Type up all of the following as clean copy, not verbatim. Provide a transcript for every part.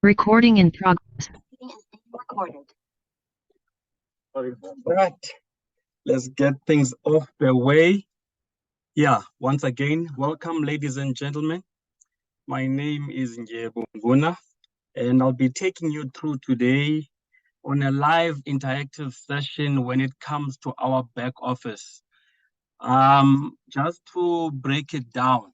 Recording in progress. Right, let's get things off the way. Yeah, once again, welcome, ladies and gentlemen. My name is Ndyebo Nguna, and I'll be taking you through today on a live interactive session when it comes to our back office. Just to break it down,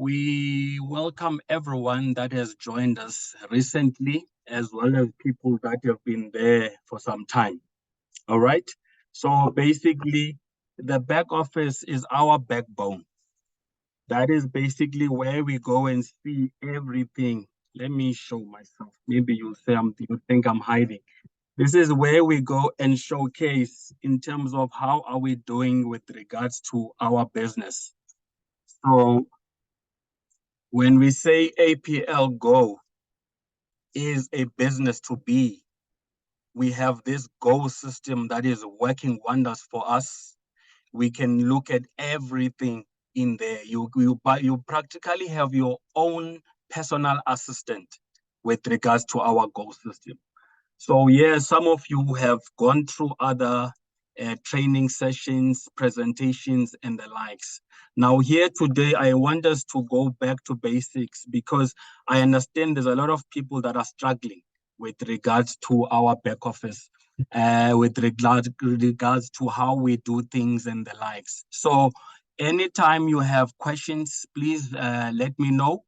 we welcome everyone that has joined us recently, as well as people that have been there for some time. All right. So basically, the back office is our backbone. That is basically where we go and see everything. Let me show myself. Maybe you'll say you think I'm hiding. This is where we go and showcase in terms of how are we doing with regards to our business. So when we say APL Go is a business to be, we have this Go system that is working wonders for us. We can look at everything in there. You practically have your own personal assistant with regards to our Go system. So yeah, some of you have gone through other training sessions, presentations, and the likes. Now here today, I want us to go back to basics because I understand there's a lot of people that are struggling with regards to our back office, with regards to how we do things and the likes. So anytime you have questions, please let me know.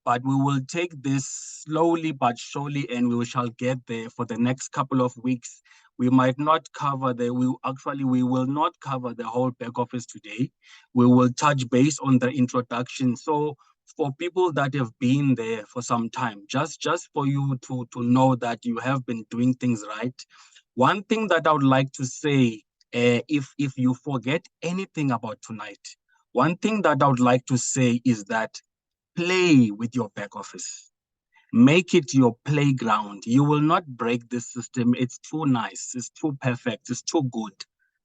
But we will take this slowly but surely, and we shall get there for the next couple of weeks. We might not cover we will not cover the whole back office today. We will touch base on the introduction. So for people that have been there for some time, just for you to know that you have been doing things right. One thing that I would like to say, if you forget anything about tonight, one thing that I would like to say is that play with your back office. Make it your playground. You will not break this system. It's too nice. It's too perfect. It's too good,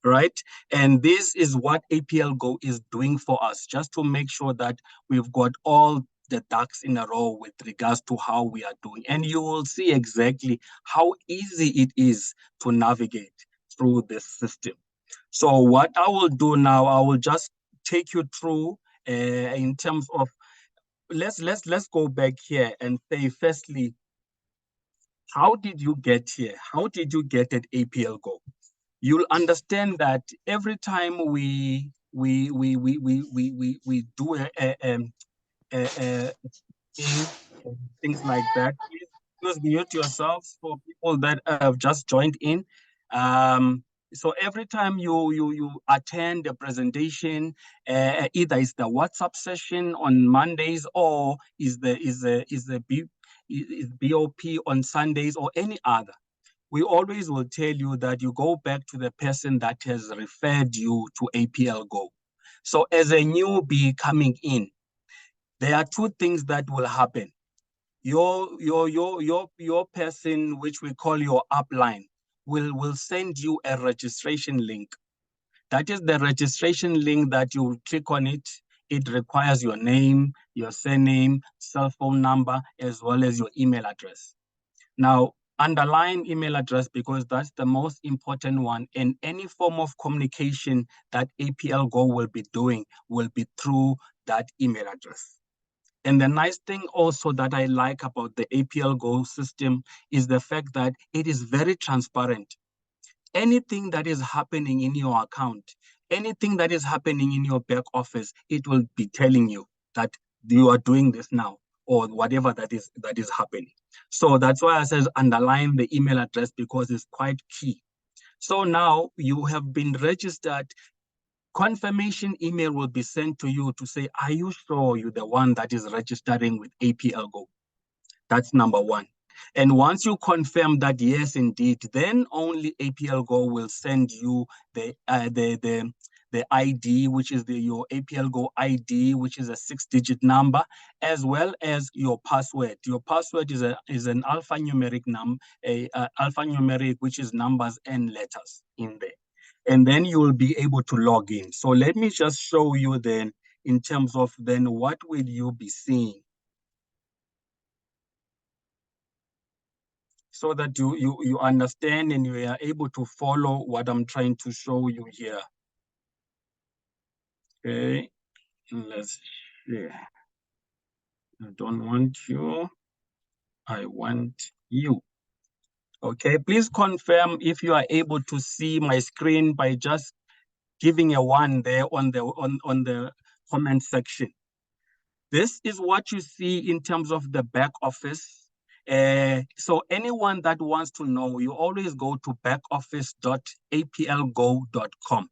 right? And this is what APL Go is doing for us, just to make sure that we've got all the ducks in a row with regards to how we are doing. And you will see exactly how easy it is to navigate through this system. So what I will do now, I will just take you through in terms of let's go back here and say, firstly, how did you get here? How did you get at APL Go? You'll understand that every time we do things like that. Please mute yourselves for people that have just joined in. So every time you attend a presentation, either it's the WhatsApp session on Mondays or is BOP on Sundays or any other, we always will tell you that you go back to the person that has referred you to APL Go. So as a newbie coming in, there are two things that will happen. Your person, which we call your upline, will send you a registration link. That is the registration link that you will click on it. It requires your name, your surname, cell phone number, as well as your email address. Now, underline email address because that's the most important one, and any form of communication that APL Go will be doing will be through that email address. And the nice thing also that I like about the APL Go system is the fact that it is very transparent. Anything that is happening in your account, anything that is happening in your back office, it will be telling you that you are doing this now or whatever that is happening. So that's why I says underline the email address because it's quite key. So now you have been registered. Confirmation email will be sent to you to say, are you sure you're the one that is registering with APL Go? That's number one. And once you confirm that, yes, indeed, then only APL Go will send you the ID, which is your APL Go ID, which is a 6-digit number, as well as your password. Your password is an alphanumeric alphanumeric, which is numbers and letters in there. And then you will be able to log in. So let me just show you then in terms of then what will you be seeing. so that you understand and you are able to follow what I'm trying to show you here. Okay, let's share. I don't want you, I want you. Okay, please confirm if you are able to see my screen by just giving a 1 there on the comment section. This is what you see in terms of the back office. So anyone that wants to know, you always go to backoffice.aplgo.com.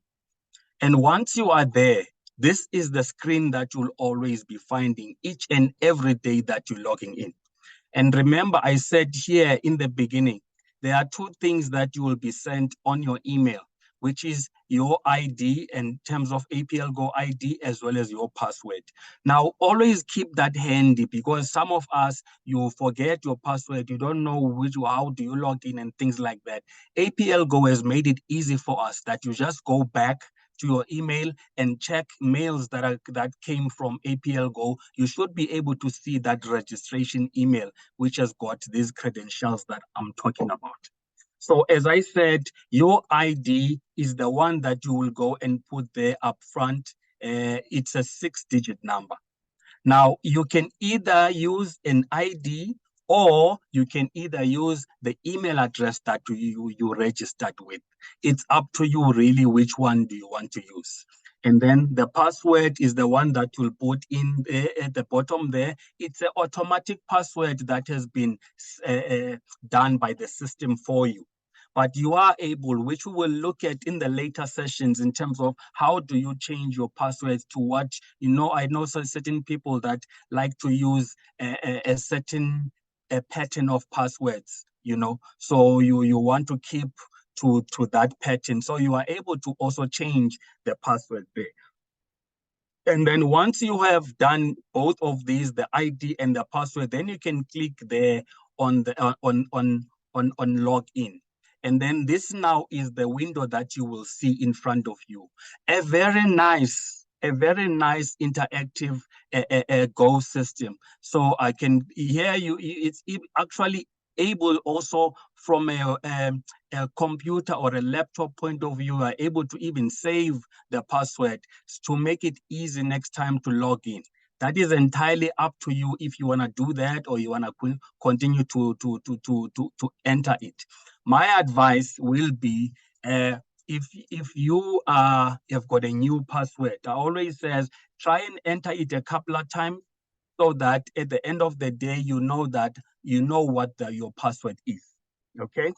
And once you are there, this is the screen that you'll always be finding each and every day that you're logging in. And remember, I said here in the beginning, there are 2 things that you will be sent on your email, which is your ID in terms of APL Go ID as well as your password. Now, always keep that handy because some of us, you forget your password, you don't know how do you log in and things like that. APL Go has made it easy for us that you just go back to your email and check mails that came from APL Go. You should be able to see that registration email, which has got these credentials that I'm talking about. So as I said, your ID is the one that you will go and put there up front. It's a 6-digit number. Now, you can either use an ID or you can either use the email address that you registered with. It's up to you really which one do you want to use. And then the password is the one that you'll put in at the bottom there. It's an automatic password that has been done by the system for you. But you are able, which we will look at in the later sessions in terms of how do you change your passwords to what, I know certain people that like to use a certain pattern of passwords, so you want to keep to that pattern. So you are able to also change the password there. And then once you have done both of these, the ID and the password, then you can click there on the on login. And then this now is the window that you will see in front of you. A very nice interactive Go system. So I can hear you. It's actually able also from a computer or a laptop point of view, are able to even save the password to make it easy next time to log in. That is entirely up to you if you want to do that or you want to continue to enter it. My advice will be if you have got a new password, I always says try and enter it a couple of times so that at the end of the day you know what your password is. Okay.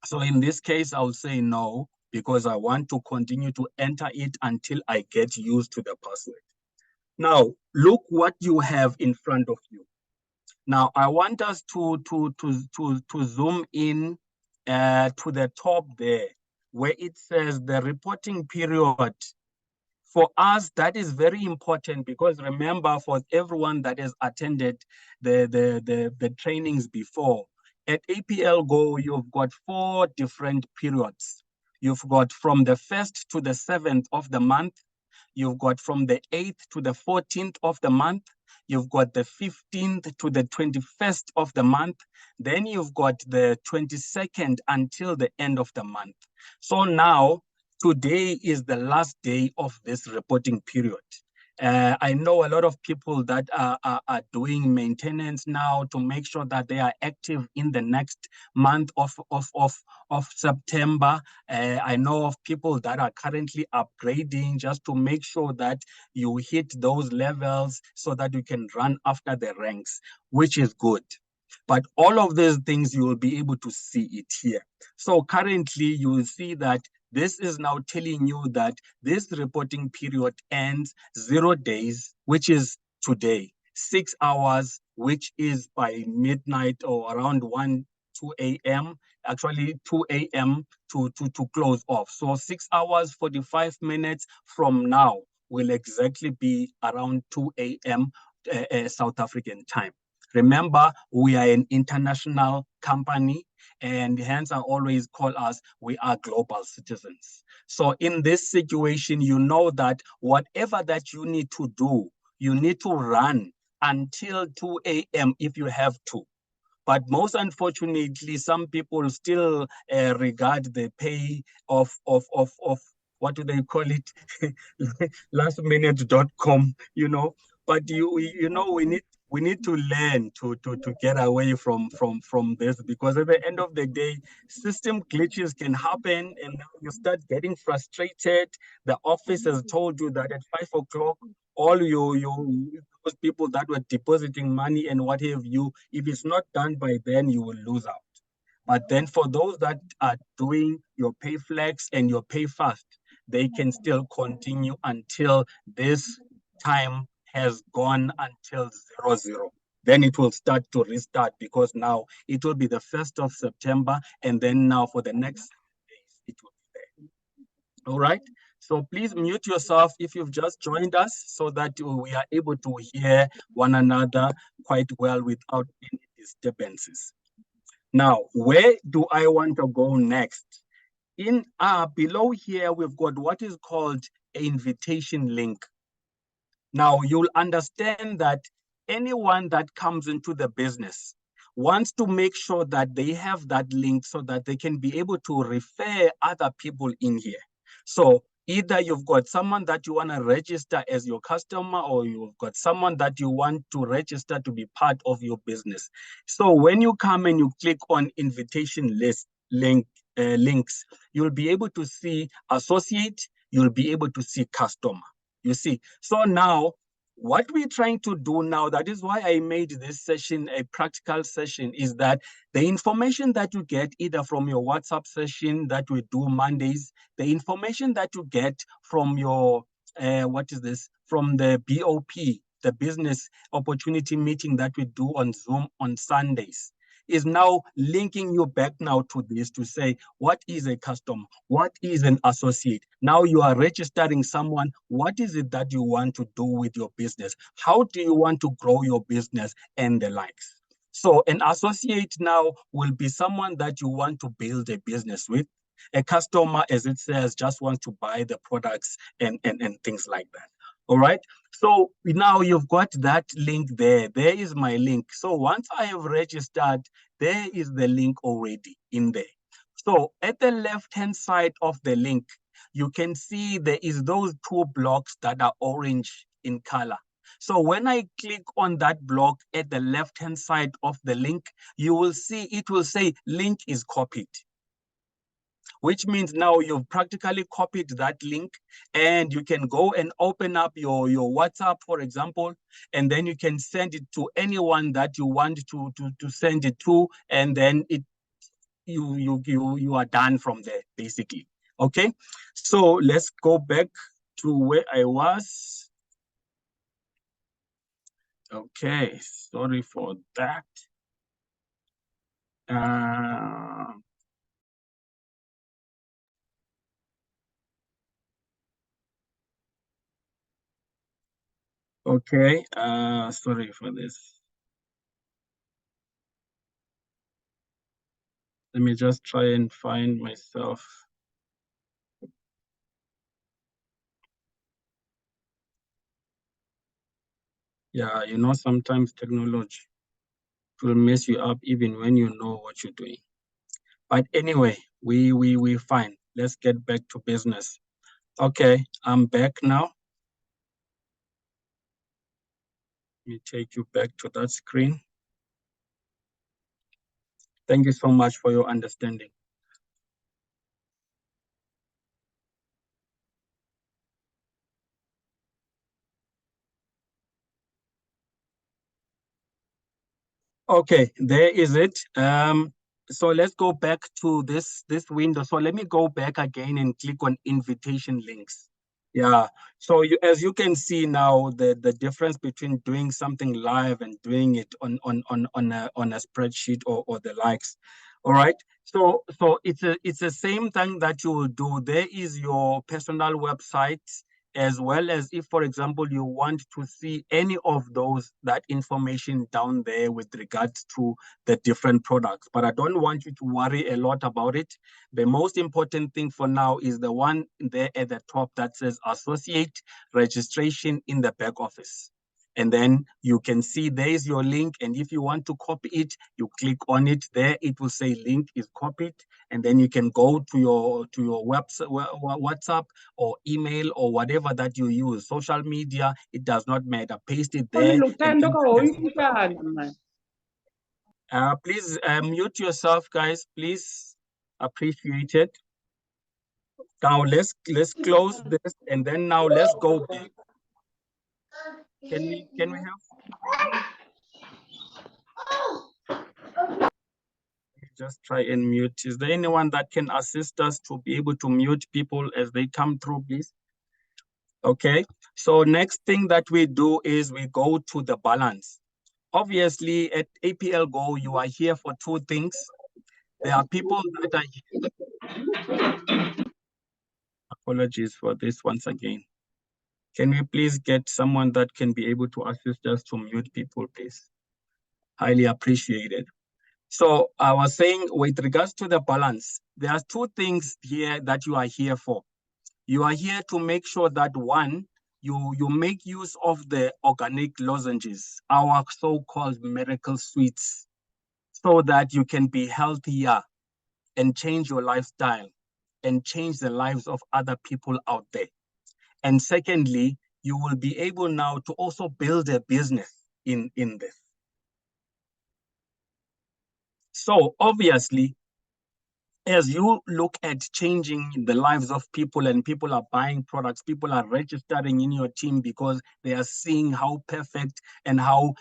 So in this case, I'll say no, because I want to continue to enter it until I get used to the password. Now, look what you have in front of you. Now, I want us to zoom in to the top there, where it says the reporting period. For us, that is very important because remember, for everyone that has attended the trainings before, at APL Go, you've got 4 different periods. You've got from the 1st to the 7th of the month. You've got from the 8th to the 14th of the month. You've got the 15th to the 21st of the month. Then you've got the 22nd until the end of the month. So now, today is the last day of this reporting period. I know a lot of people that are doing maintenance now to make sure that they are active in the next month of September. I know of people that are currently upgrading just to make sure that you hit those levels so that you can run after the ranks, which is good. But all of these things, you will be able to see it here. So currently, you will see that this is now telling you that this reporting period ends 0 days, which is today, 6 hours, which is by midnight or around 2 a.m., actually 2 a.m. to close off. So 6 hours, 45 minutes from now will exactly be around 2 a.m. South African time. Remember, we are an international company, and hence I always call us, we are global citizens. So in this situation, you know that whatever that you need to do, you need to run until 2 a.m. if you have to. But most unfortunately, some people still regard the pay of what do they call it, lastminute.com, But we need to learn to get away from this, because at the end of the day, system glitches can happen, and now you start getting frustrated. The office has told you that at 5 o'clock, all those people that were depositing money and what have you, if it's not done by then, you will lose out. But then for those that are doing your pay flex and your pay fast, they can still continue until this time has gone until 00. Then it will start to restart, because now it will be the 1st of September, and then now for the next 7 days, it will be there. All right. So please mute yourself if you've just joined us, so that we are able to hear one another quite well without any disturbances. Now, where do I want to go next? Below here, we've got what is called an invitation link. Now, you'll understand that anyone that comes into the business wants to make sure that they have that link, so that they can be able to refer other people in here. So either you've got someone that you want to register as your customer, or you've got someone that you want to register to be part of your business. So when you come and you click on invitation list links, you'll be able to see associate, you'll be able to see customer. You see, so now what we're trying to do now, that is why I made this session a practical session, is that the information that you get either from your WhatsApp session that we do Mondays, the information that you get from your, from the BOP, the business opportunity meeting that we do on Zoom on Sundays, is now linking you back now to this, to say, what is a customer? What is an associate? Now you are registering someone. What is it that you want to do with your business? How do you want to grow your business, and the likes? So an associate now will be someone that you want to build a business with. A customer, as it says, just wants to buy the products and things like that. All right. So now you've got that link there. There is my link. So once I have registered, there is the link already in there. So at the left-hand side of the link, you can see there is those 2 blocks that are orange in color. So when I click on that block at the left-hand side of the link, you will see it will say link is copied, which means now you've practically copied that link, and you can go and open up your WhatsApp, for example, and then you can send it to anyone that you want to send it to, and then you are done from there, basically. Okay, so let's go back to where I was. Okay, sorry for that. Okay, sorry for this. Let me just try and find myself. Yeah, sometimes technology will mess you up even when you know what you're doing. But anyway, we're fine. Let's get back to business. Okay, I'm back now. Let me take you back to that screen. Thank you so much for your understanding. Okay, there is it. So let's go back to this window. So let me go back again and click on invitation links. Yeah. So as you can see now, the difference between doing something live and doing it on a spreadsheet or the likes. All right. So it's the same thing that you will do. There is your personal website, as well as if, for example, you want to see any of that information down there with regards to the different products. But I don't want you to worry a lot about it. The most important thing for now is the one there at the top that says associate registration in the back office. And then you can see there's your link. And if you want to copy it, you click on it there. It will say link is copied. And then you can go to your website, WhatsApp or email or whatever that you use, social media, it does not matter. Paste it there. Please mute yourself, guys. Please appreciate it. Now let's close this, and then now let's go back. Can we have? Just try and mute. Is there anyone that can assist us to be able to mute people as they come through, please? Okay. So next thing that we do is we go to the balance. Obviously, at APL Go, you are here for two things. There are people that are. Apologies for this once again. Can we please get someone that can be able to assist us to mute people, please? Highly appreciated. So I was saying with regards to the balance, there are two things here that you are here for. You are here to make sure that one, you make use of the organic lozenges, our so-called miracle sweets, so that you can be healthier and change your lifestyle and change the lives of other people out there. And secondly, you will be able now to also build a business in this. So obviously, as you look at changing the lives of people and people are buying products, people are registering in your team because they are seeing how perfect and how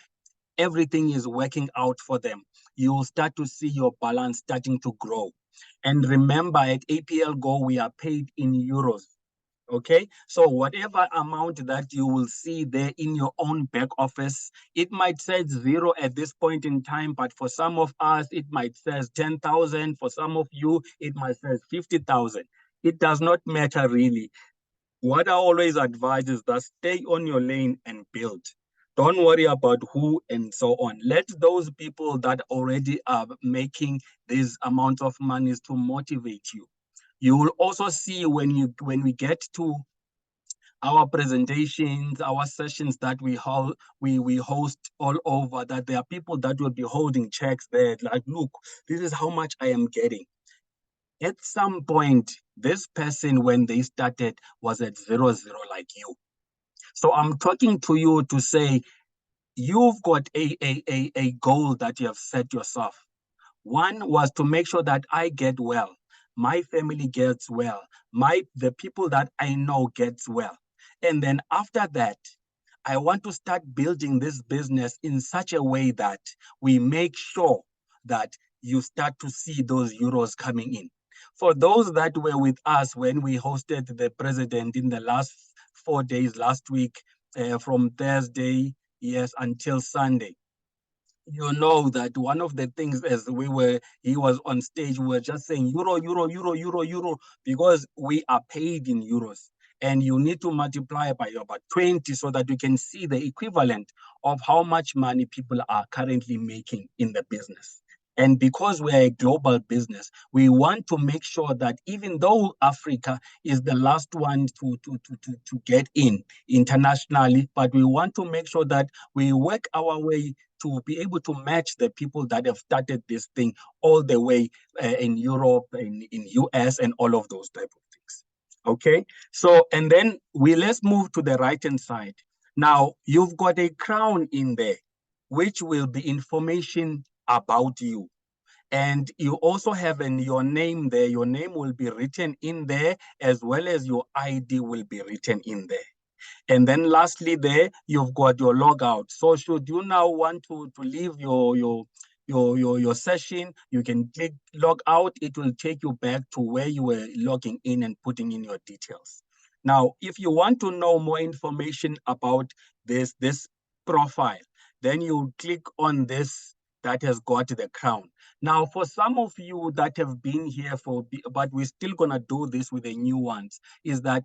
everything is working out for them. You'll start to see your balance starting to grow. And remember, at APL Go, we are paid in euros. Okay, so whatever amount that you will see there in your own back office, it might say 0 at this point in time, but for some of us, it might say 10,000. For some of you, it might say 50,000. It does not matter really. What I always advise is that stay on your lane and build. Don't worry about who and so on. Let those people that already are making these amounts of money to motivate you. You will also see when we get to our presentations, our sessions that we host all over, that there are people that will be holding checks there, like, look, this is how much I am getting. At some point, this person, when they started, was at 0 like you. So I'm talking to you to say, you've got a goal that you have set yourself. One was to make sure that I get well, my family gets well, the people that I know gets well. And then after that, I want to start building this business in such a way that we make sure that you start to see those euros coming in. For those that were with us when we hosted the president in the last 4 days last week, from Thursday, yes, until Sunday, you know that one of the things as he was on stage, we were just saying euro, euro, euro, euro, euro, because we are paid in euros. And you need to multiply by about 20 so that you can see the equivalent of how much money people are currently making in the business. And because we're a global business, we want to make sure that even though Africa is the last one to get in internationally, but we want to make sure that we work our way to be able to match the people that have started this thing all the way in Europe, in US, and all of those type of things. Okay, so and then let's move to the right-hand side. Now, you've got a crown in there, which will be information about you. And you also have your name there. Your name will be written in there, as well as your ID will be written in there. And then lastly there, you've got your logout. So should you now want to leave your session, you can click log out. It will take you back to where you were logging in and putting in your details. Now, if you want to know more information about this profile, then you click on this that has got the crown. Now, for some of you that have been here but we're still gonna do this with the new ones, is that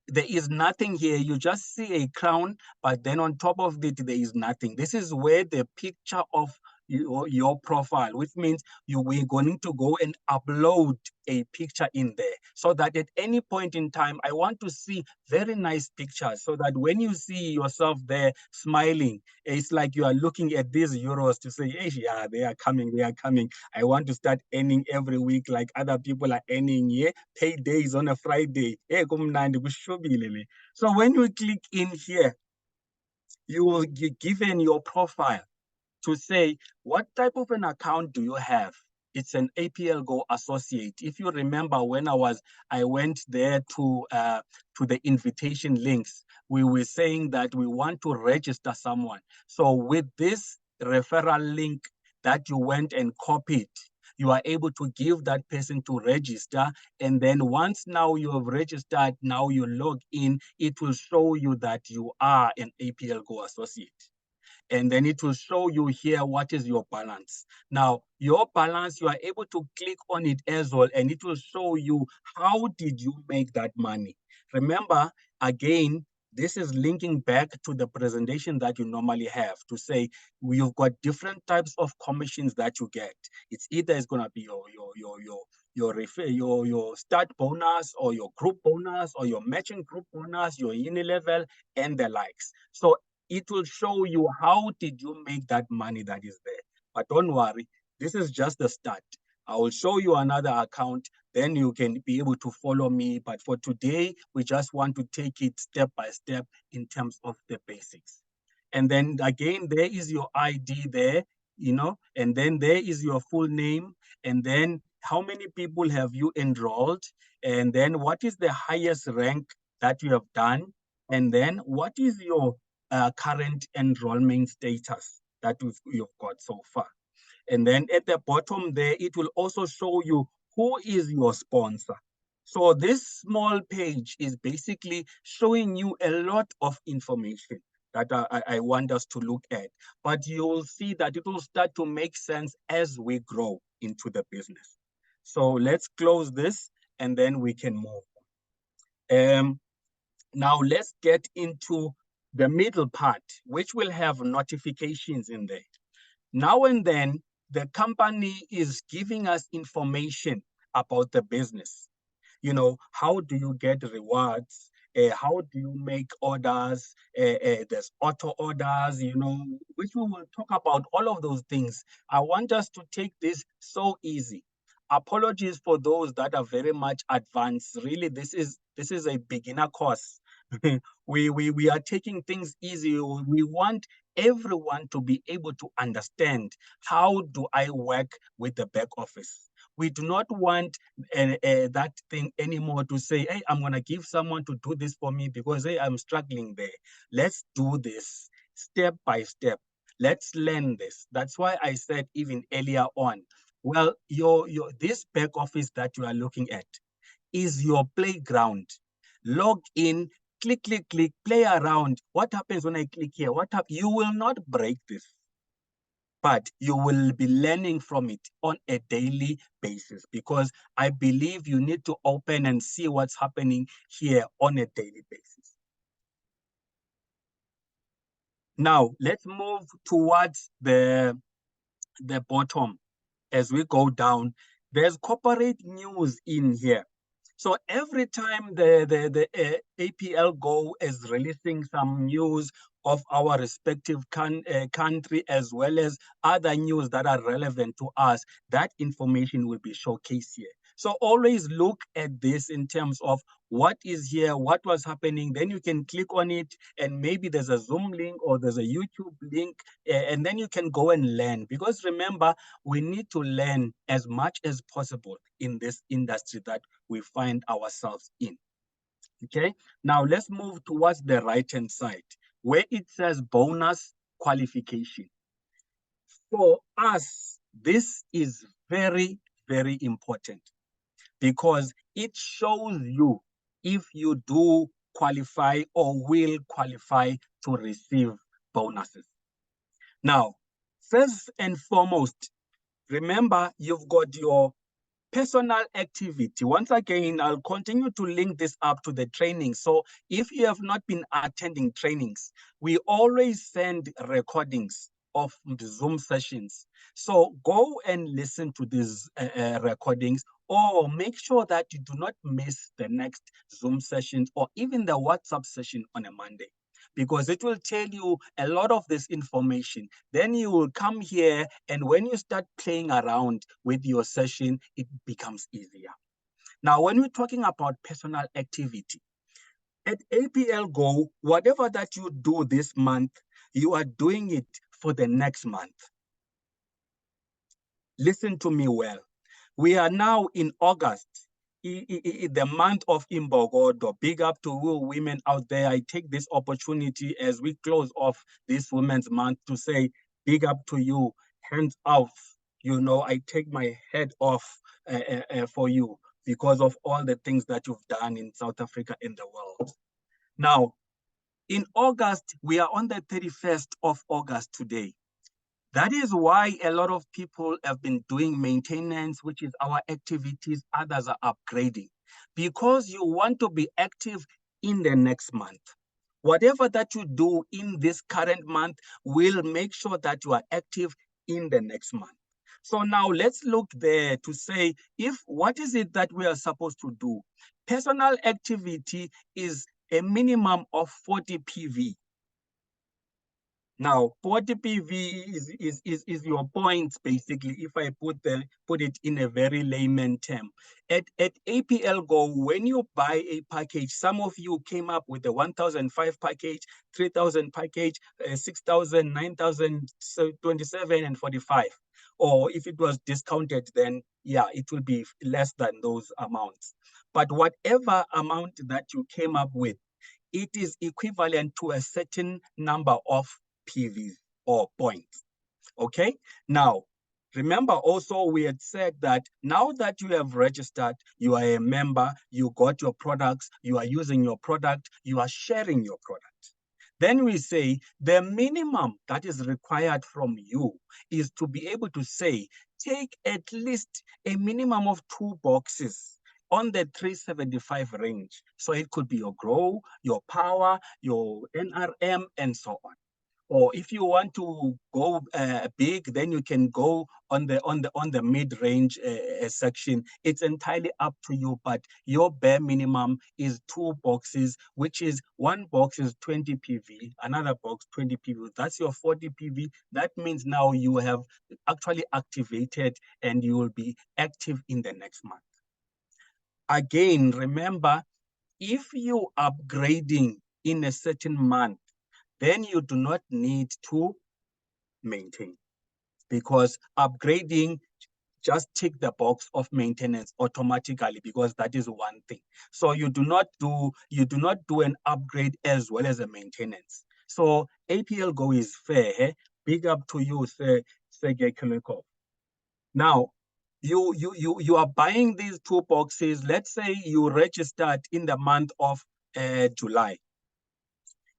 there is nothing here. You just see a crown, but then on top of it, there is nothing. This is where the picture of your profile, which means we're going to go and upload a picture in there so that at any point in time, I want to see very nice pictures so that when you see yourself there smiling, it's like you are looking at these euros to say, hey, yeah, they are coming, they are coming. I want to start earning every week like other people are earning. Yeah, payday is on a Friday. So when you click in here, you will be given your profile to say, what type of an account do you have? It's an APL Go Associate. If you remember when I went there to the invitation links, we were saying that we want to register someone. So with this referral link that you went and copied, you are able to give that person to register. And then once now you have registered, now you log in, it will show you that you are an APL Go Associate. And then it will show you here what is your balance. Now, your balance, you are able to click on it as well, and it will show you how did you make that money. Remember, again, this is linking back to the presentation that you normally have to say you've got different types of commissions that you get. It's either it's going to be your start bonus or your group bonus or your matching group bonus, your uni-level and the likes. So it will show you how did you make that money that is there. But don't worry, this is just the start. I will show you another account, then you can be able to follow me. But for today, we just want to take it step by step in terms of the basics. And then again, there is your ID there, and then there is your full name, and then how many people have you enrolled, and then what is the highest rank that you have done, and then what is your current enrollment status that you've got so far. And then at the bottom there, it will also show you who is your sponsor. So this small page is basically showing you a lot of information that I want us to look at. But you will see that it will start to make sense as we grow into the business. So let's close this and then we can move. Now let's get into the middle part, which will have notifications in there. Now and then, the company is giving us information about the business. How do you get rewards? How do you make orders? There's auto orders, which we will talk about all of those things. I want us to take this so easy. Apologies for those that are very much advanced. Really, this is a beginner course. we are taking things easy. We want everyone to be able to understand how do I work with the back office. We do not want that thing anymore to say, hey, I'm going to give someone to do this for me because, hey, I'm struggling there. Let's do this step by step. Let's learn this. That's why I said even earlier on, well, this back office that you are looking at is your playground. Log in, click, click, click, play around. What happens when I click here? You will not break this, but you will be learning from it on a daily basis because I believe you need to open and see what's happening here on a daily basis. Now, let's move towards the bottom. As we go down, there's corporate news in here. So every time the APL Go is releasing some news of our respective country as well as other news that are relevant to us, that information will be showcased here. So always look at this in terms of what is here, what was happening. Then you can click on it and maybe there's a Zoom link or there's a YouTube link and then you can go and learn. Because remember, we need to learn as much as possible in this industry that we find ourselves in. Okay, now let's move towards the right-hand side where it says bonus qualification. For us, this is very, very important because it shows you if you do qualify or will qualify to receive bonuses. Now, first and foremost, remember you've got your personal activity. Once again, I'll continue to link this up to the training. So if you have not been attending trainings, we always send recordings of the Zoom sessions. So go and listen to these recordings, or make sure that you do not miss the next Zoom session or even the WhatsApp session on a Monday, because it will tell you a lot of this information. Then you will come here, and when you start playing around with your session, it becomes easier. Now, when we're talking about personal activity, at APL Go, whatever that you do this month, you are doing it for the next month. Listen to me well. We are now in August, the month of Imbogodo. Big up to all women out there. I take this opportunity as we close off this Women's Month to say big up to you, hands off. You know, I take my head off for you because of all the things that you've done in South Africa and the world. Now, in August, we are on the 31st of August today. That is why a lot of people have been doing maintenance, which is our activities. Others are upgrading because you want to be active in the next month. Whatever that you do in this current month will make sure that you are active in the next month. So now let's look there to say, if what is it that we are supposed to do? Personal activity is a minimum of 40 PV. Now, 40 PV is your points, basically, if I put it in a very layman term. At APL Go, when you buy a package, some of you came up with the 1,005 package, 3,000 package, 6,000, 9,000, 27, and 45. Or if it was discounted, then yeah, it will be less than those amounts. But whatever amount that you came up with, it is equivalent to a certain number of PVs or points. Okay, now remember also we had said that now that you have registered, you are a member, you got your products, you are using your product, you are sharing your product. Then we say the minimum that is required from you is to be able to say, take at least a minimum of 2 boxes on the 375 range. So it could be your grow, your power, your NRM, and so on. Or if you want to go big, then you can go on the mid-range section. It's entirely up to you, but your bare minimum is 2 boxes, which is one box is 20 PV, another box 20 PV. That's your 40 PV. That means now you have actually activated and you will be active in the next month. Again, remember, if you are upgrading in a certain month, then you do not need to maintain, because upgrading just tick the box of maintenance automatically, because that is one thing. So you do not do an upgrade as well as a maintenance. So APL Go is fair. Eh? Big up to you, Sergey Kilikov. Now, you are buying these 2 boxes. Let's say you registered in the month of July.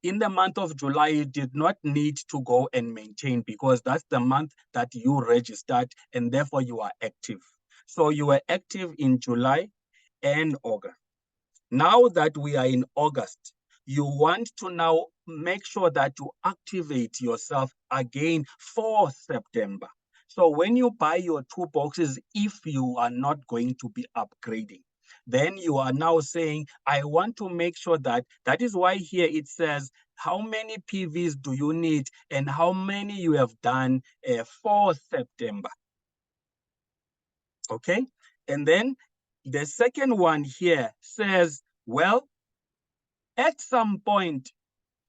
In the month of July, you did not need to go and maintain, because that's the month that you registered and therefore you are active. So you were active in July and August. Now that we are in August, you want to now make sure that you activate yourself again for September. So when you buy your 2 boxes, if you are not going to be upgrading, then you are now saying, I want to make sure that is why here it says, how many PVs do you need and how many you have done for September. Okay. And then the second one here says, well, at some point,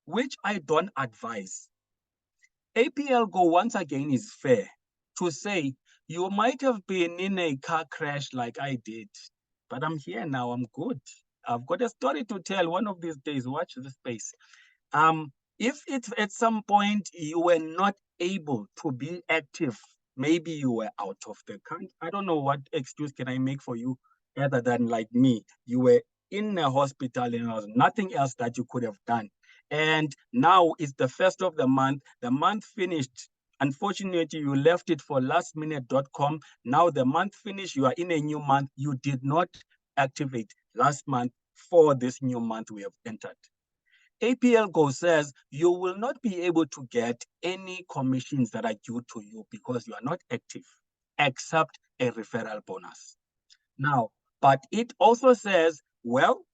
which I don't advise, APL Go once again is fair to say, you might have been in a car crash like I did, but I'm here now, I'm good. I've got a story to tell one of these days. Watch this space. If it's at some point you were not able to be active, maybe you were out of the country. I don't know what excuse can I make for you other than, like me, you were in a hospital and there was nothing else that you could have done. And now it's the first of the month. The month finished. Unfortunately, you left it for lastminute.com. Now the month finished. You are in a new month. You did not activate last month for this new month we have entered. APL Go says you will not be able to get any commissions that are due to you because you are not active, except a referral bonus. Now, but it also says, well,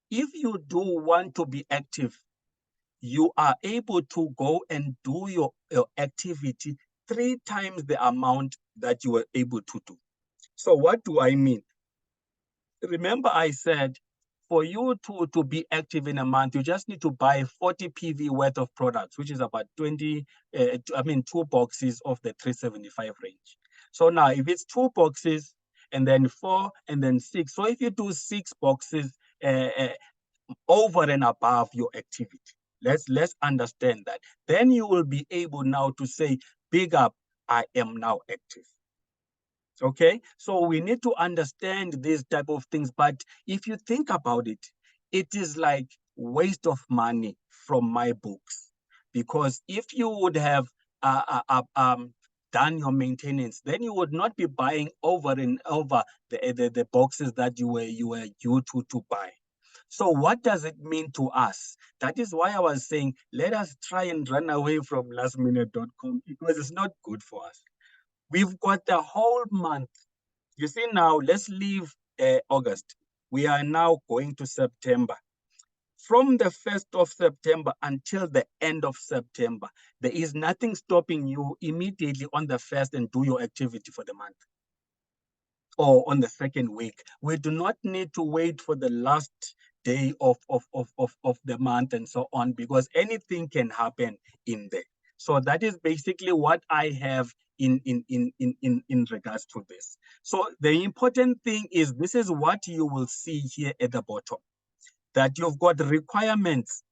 if you do want to be active, you are able to go and do your activity 3 times the amount that you were able to do. So what do I mean? Remember I said, for you to be active in a month, you just need to buy 40 PV worth of products, which is about 2 boxes of the 375 range. So now if it's 2 boxes and then 4 and then 6, so if you do 6 boxes over and above your activity, let's understand that, then you will be able now to say, big up, I am now active. Okay, so we need to understand these type of things. But if you think about it, it is like waste of money from my books, because if you would have done your maintenance, then you would not be buying over and over the boxes that you were due to buy. So what does it mean to us? That is why I was saying, let us try and run away from lastminute.com, because it's not good for us. We've got the whole month. You see, now let's leave August. We are now going to September. From the 1st of September until the end of September, there is nothing stopping you immediately on the 1st and do your activity for the month, or on the 2nd week. We do not need to wait for the last day of the month and so on, because anything can happen in there. So that is basically what I have in regards to this. So the important thing is, this is what you will see here at the bottom, that you've got requirements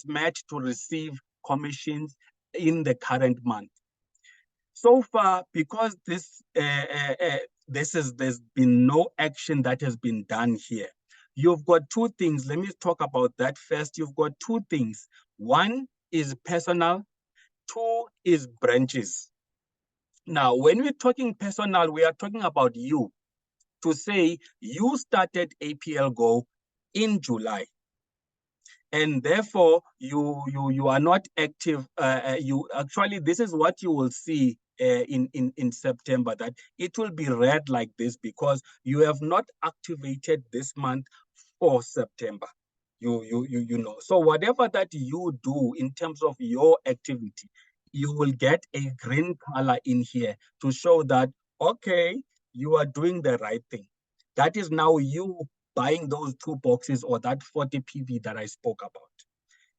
met to receive commissions in the current month. So far, because there's been no action that has been done here. You've got 2 things. Let me talk about that first. You've got 2 things. One is personal, 2 is branches. Now, when we're talking personal, we are talking about you. To say you started APL Go in July, and therefore you are not active. You actually, this is what you will see in September, that it will be red like this, because you have not activated this month for September. You know. So whatever that you do in terms of your activity, you will get a green color in here to show that, okay, you are doing the right thing. That is now you buying those 2 boxes or that 40 PV that I spoke about.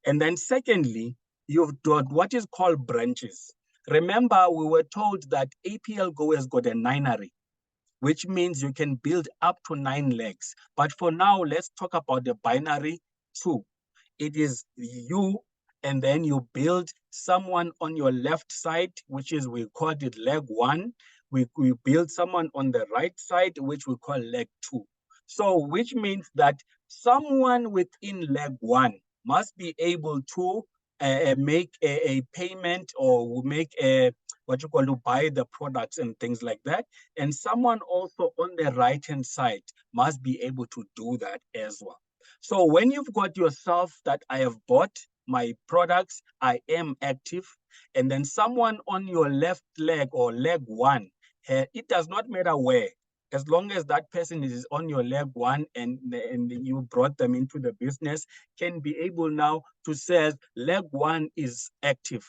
And then secondly, you've got what is called branches. Remember, we were told that APL Go has got a 9-ary, which means you can build up to 9 legs. But for now, let's talk about the binary 2. It is you, and then you build someone on your left side, which is, we called it leg 1. We build someone on the right side, which we call leg 2. So which means that someone within leg 1 must be able to make a payment, or make a what you call to buy the products and things like that. And someone also on the right-hand side must be able to do that as well. So when you've got yourself that I have bought my products, I am active, and then someone on your left leg or leg 1, it does not matter where, as long as that person is on your leg 1 and you brought them into the business, can be able now to say leg 1 is active.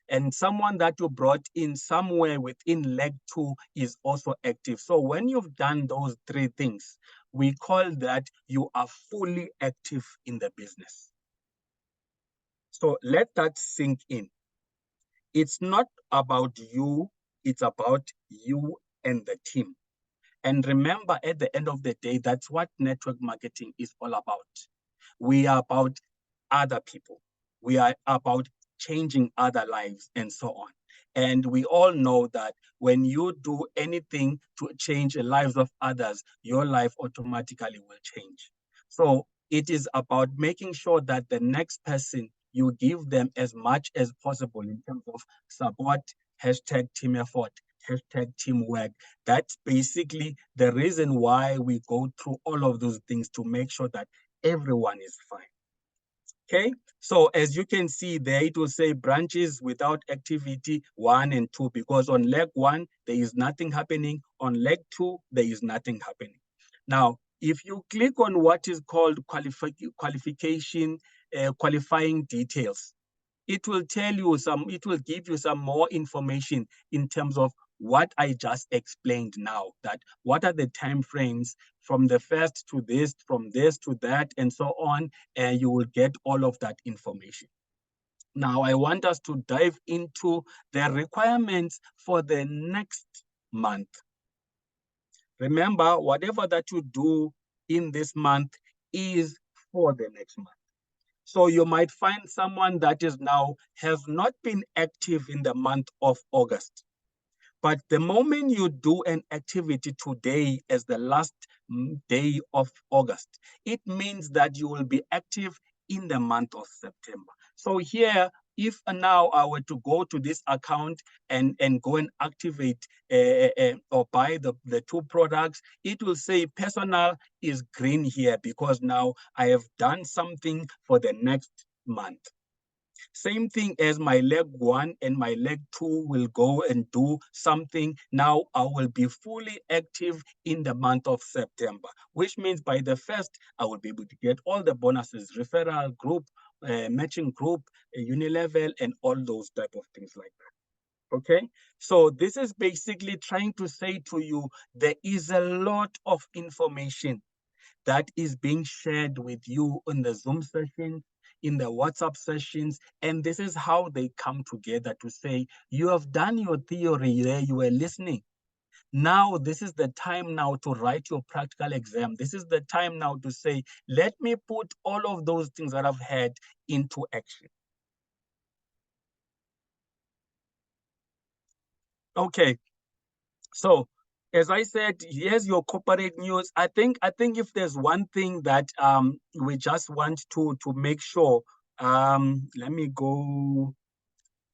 And someone that you brought in somewhere within leg 2 is also active. So when you've done those 3 things, we call that you are fully active in the business. So let that sink in. It's not about you, it's about you and the team. And remember, at the end of the day, that's what network marketing is all about. We are about other people. We are about changing other lives and so on. And we all know that when you do anything to change the lives of others, your life automatically will change. So it is about making sure that the next person, you give them as much as possible in terms of support, hashtag team effort, hashtag teamwork. That's basically the reason why we go through all of those things, to make sure that everyone is fine. Okay, so as you can see there, it will say branches without activity 1 and 2, because on leg 1, there is nothing happening. On leg 2, there is nothing happening. Now, if you click on what is called qualification, qualifying details, it will tell you it will give you some more information in terms of what I just explained now, that what are the time frames from the first to this, from this to that, and so on, and you will get all of that information. Now, I want us to dive into the requirements for the next month. Remember, whatever that you do in this month is for the next month. So you might find someone that is now has not been active in the month of August. But the moment you do an activity today as the last day of August, it means that you will be active in the month of September. So here, if now I were to go to this account and go and activate or buy the two products, it will say personal is green here because now I have done something for the next month. Same thing as my leg 1 and my leg 2 will go and do something. Now I will be fully active in the month of September, which means by the 1st, I will be able to get all the bonuses, referral group, matching group, unilevel, and all those type of things like that. Okay, so this is basically trying to say to you, there is a lot of information that is being shared with you in the Zoom sessions, in the WhatsApp sessions, and this is how they come together to say, you have done your theory there, you were listening. Now, this is the time now to write your practical exam. This is the time now to say, let me put all of those things that I've had into action. Okay, so as I said, here's your corporate news. I think if there's one thing that we just want to make sure, let me go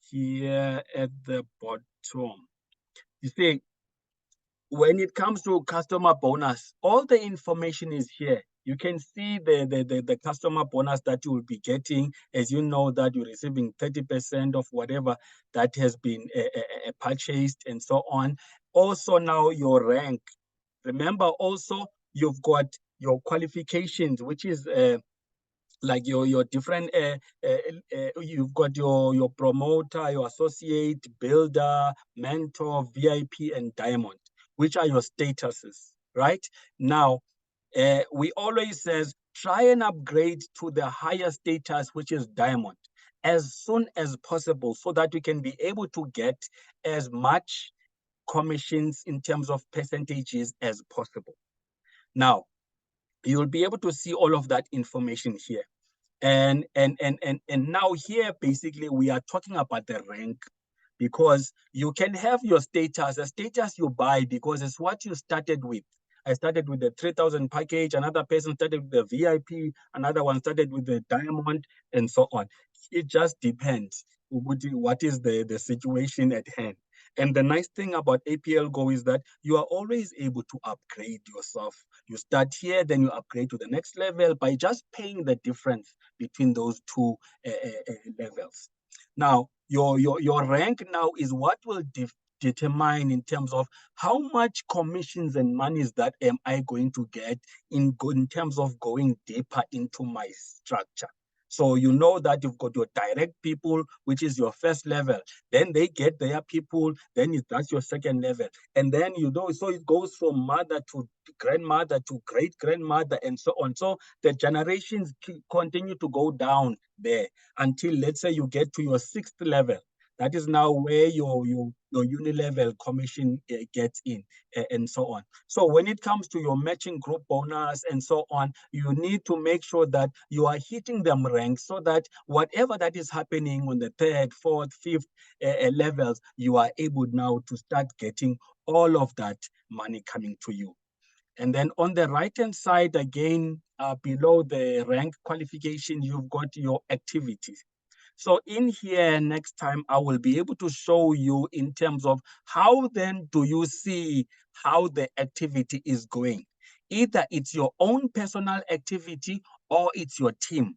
here at the bottom. You see, when it comes to customer bonus, all the information is here. You can see the customer bonus that you will be getting, as you know that you're receiving 30% of whatever that has been purchased and so on. Also now your rank. Remember also you've got your qualifications, which is like your different you've got your promoter, your associate, builder, mentor, VIP, and diamond, which are your statuses, right? Now we always says try and upgrade to the higher status, which is diamond, as soon as possible, so that we can be able to get as much commissions in terms of percentages as possible. Now you'll be able to see all of that information here. And now here, basically, we are talking about the rank, because you can have your status, a status you buy because it's what you started with. I started with the 3,000 package, another person started with the VIP, another one started with the diamond, and so on. It just depends what is the situation at hand. And the nice thing about APL Go is that you are always able to upgrade yourself. You start here, then you upgrade to the next level by just paying the difference between those two levels. Now, your rank now is what will determine in terms of how much commissions and monies that am I going to get in terms of going deeper into my structure. So you know that you've got your direct people, which is your first level. Then they get their people, then that's your second level. And then you know, so it goes from mother to grandmother to great grandmother and so on. So the generations continue to go down there until, let's say, you get to your sixth level. That is now where your unilevel commission gets in, and so on. So when it comes to your matching group bonus and so on, you need to make sure that you are hitting them ranks, so that whatever that is happening on the third, fourth, fifth levels, you are able now to start getting all of that money coming to you. And then on the right-hand side, again, below the rank qualification, you've got your activities. So in here, next time, I will be able to show you in terms of how then do you see how the activity is going. Either it's your own personal activity or it's your team.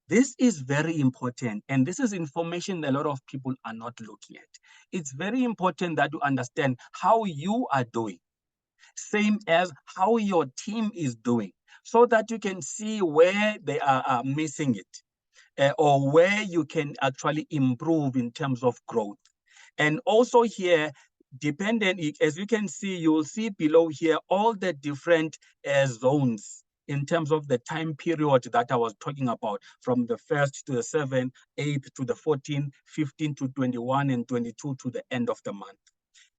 This is very important, and this is information that a lot of people are not looking at. It's very important that you understand how you are doing, same as how your team is doing, so that you can see where they are missing it, or where you can actually improve in terms of growth. And also here, dependent, as you can see, you will see below here all the different zones in terms of the time period that I was talking about, from the 1st to the 7th, 8th to the 14th, 15 to 21, and 22 to the end of the month.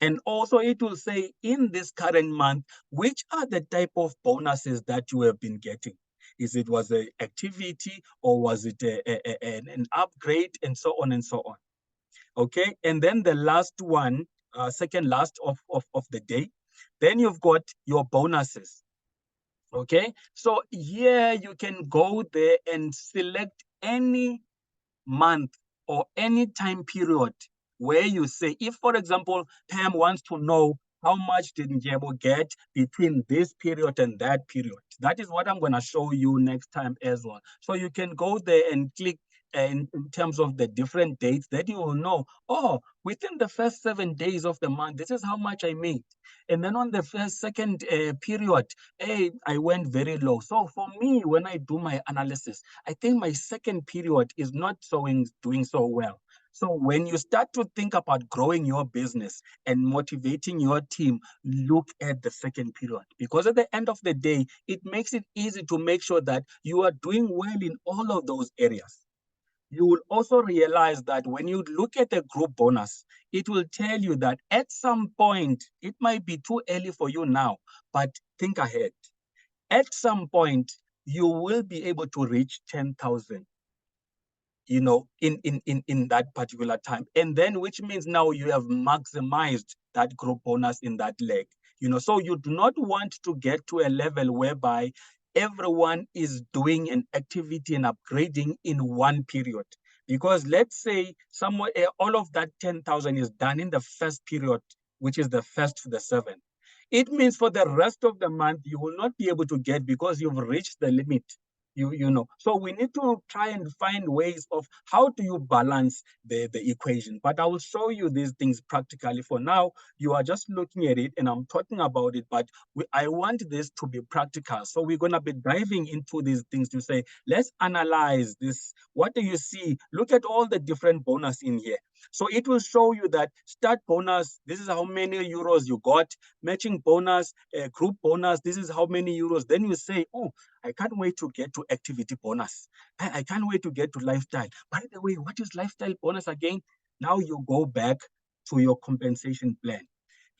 And also it will say in this current month, which are the type of bonuses that you have been getting. Is it was an activity, or was it an upgrade, and so on and so on. Okay, and then the last one, second last of the day, then you've got your bonuses. Okay, so here you can go there and select any month or any time period where you say, if, for example, Pam wants to know how much did Ndyebo get between this period and that period. That is what I'm going to show you next time as well. So you can go there and click in terms of the different dates that you will know, oh, within the first 7 days of the month, this is how much I made. And then on the second period, hey, I went very low. So for me, when I do my analysis, I think my second period is not doing so well. So when you start to think about growing your business and motivating your team, look at the second period, because at the end of the day, it makes it easy to make sure that you are doing well in all of those areas. You will also realize that when you look at a group bonus, it will tell you that at some point, it might be too early for you now, but think ahead. At some point, you will be able to reach 10,000, in that particular time. And then, which means now you have maximized that group bonus in that leg. So you do not want to get to a level whereby everyone is doing an activity and upgrading in one period. Because let's say somewhere all of that 10,000 is done in the first period, which is the 1st to the 7th. It means for the rest of the month, you will not be able to get, because you've reached the limit. So we need to try and find ways of how do you balance the equation. But I will show you these things practically. For now, you are just looking at it and I'm talking about it, but I want this to be practical. So we're going to be diving into these things to say, let's analyze this. What do you see? Look at all the different bonus in here. So it will show you that start bonus, this is how many euros you got. Matching bonus, group bonus, this is how many euros. Then you say, oh, I can't wait to get to activity bonus. I can't wait to get to lifestyle. By the way, what is lifestyle bonus again? Now you go back to your compensation plan.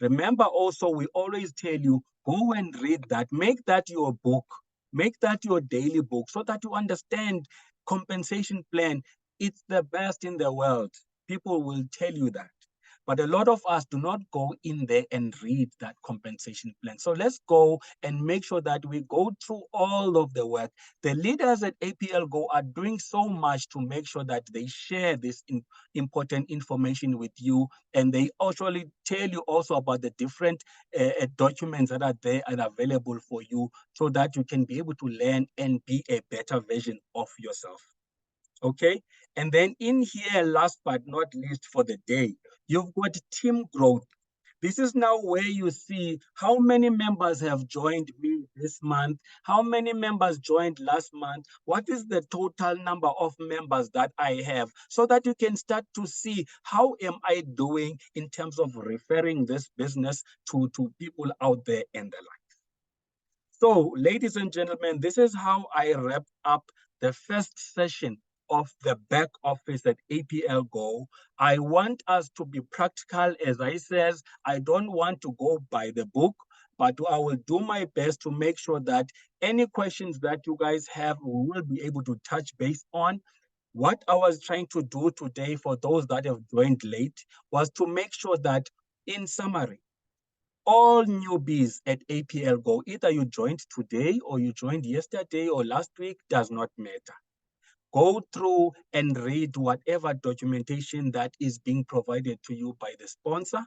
Remember also, we always tell you, go and read that. Make that your book. Make that your daily book so that you understand compensation plan. It's the best in the world. People will tell you that. But a lot of us do not go in there and read that compensation plan. So let's go and make sure that we go through all of the work. The leaders at APL Go are doing so much to make sure that they share this important information with you. And they actually tell you also about the different documents that are there and available for you, so that you can be able to learn and be a better version of yourself. Okay, and then in here, last but not least for the day, you've got team growth. This is now where you see how many members have joined me this month, how many members joined last month, what is the total number of members that I have, so that you can start to see how am I doing in terms of referring this business to people out there in the line. So, ladies and gentlemen, this is how I wrap up the first session of the back office at APL Go. I want us to be practical, as I says. I don't want to go by the book, but I will do my best to make sure that any questions that you guys have, we will be able to touch base on. What I was trying to do today for those that have joined late was to make sure that, in summary, all newbies at APL Go, either you joined today or you joined yesterday or last week, does not matter. Go through and read whatever documentation that is being provided to you by the sponsor.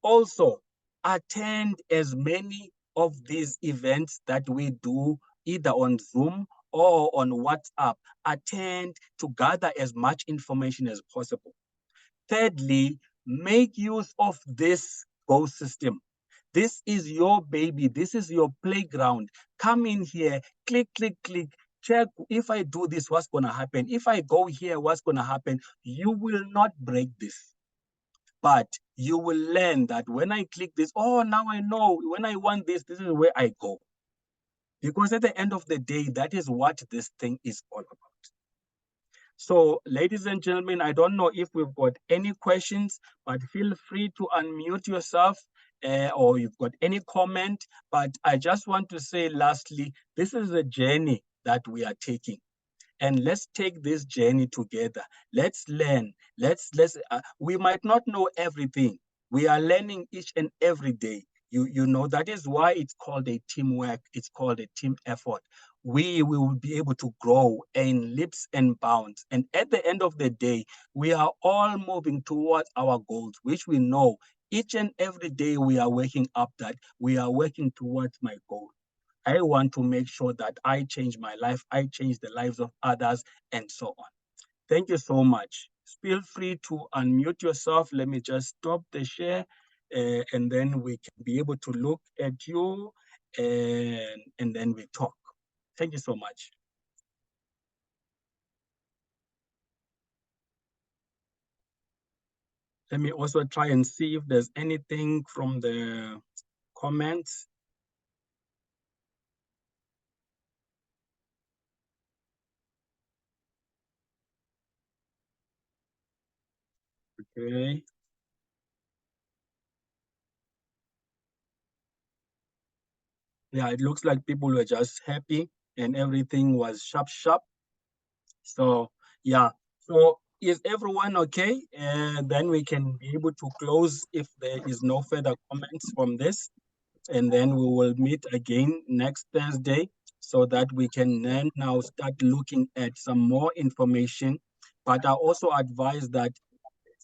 Also, attend as many of these events that we do either on Zoom or on WhatsApp, attend to gather as much information as possible. Thirdly, make use of this Go system. This is your baby. This is your playground. Come in here, click, click, click. Check if I do this, what's going to happen? If I go here, what's going to happen? You will not break this. But you will learn that when I click this, oh, now I know when I want this, this is where I go. Because at the end of the day, that is what this thing is all about. So, ladies and gentlemen, I don't know if we've got any questions, but feel free to unmute yourself or you've got any comment. But I just want to say lastly, this is a journey that we are taking. And let's take this journey together. Let's learn. We might not know everything. We are learning each and every day. You know, that is why it's called a teamwork. It's called a team effort. We will be able to grow in leaps and bounds. And at the end of the day, we are all moving towards our goals, which we know each and every day we are waking up that we are working towards my goal. I want to make sure that I change my life, I change the lives of others, and so on. Thank you so much. Feel free to unmute yourself. Let me just stop the share, and then we can be able to look at you, and then we talk. Thank you so much. Let me also try and see if there's anything from the comments. Okay. Yeah, it looks like people were just happy and everything was sharp. So yeah, so is everyone okay? And then we can be able to close if there is no further comments from this. And then we will meet again next Thursday so that we can then now start looking at some more information. But I also advise that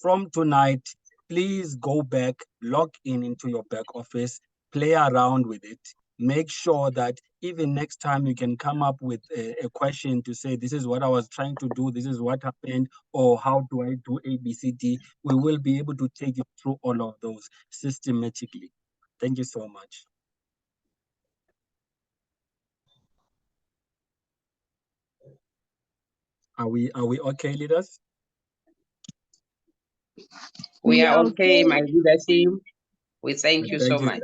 from tonight, please go back, log in into your back office, play around with it. Make sure that even next time you can come up with a question to say, this is what I was trying to do, this is what happened, or how do I do ABCD? We will be able to take you through all of those systematically. Thank you so much. Are we okay, leaders? We are okay, my leader team. We thank you so much.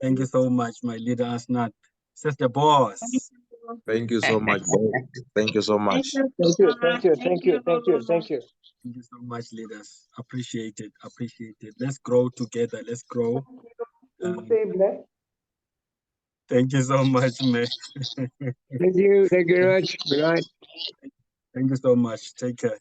Thank you so much, my leader Asnat. Sister Boss. Thank you so much. Thank you so much. Thank you so much, leaders. Appreciate it. Let's grow together. Let's grow. Thank you so much, man. Thank you very much. Thank you so much. Take care.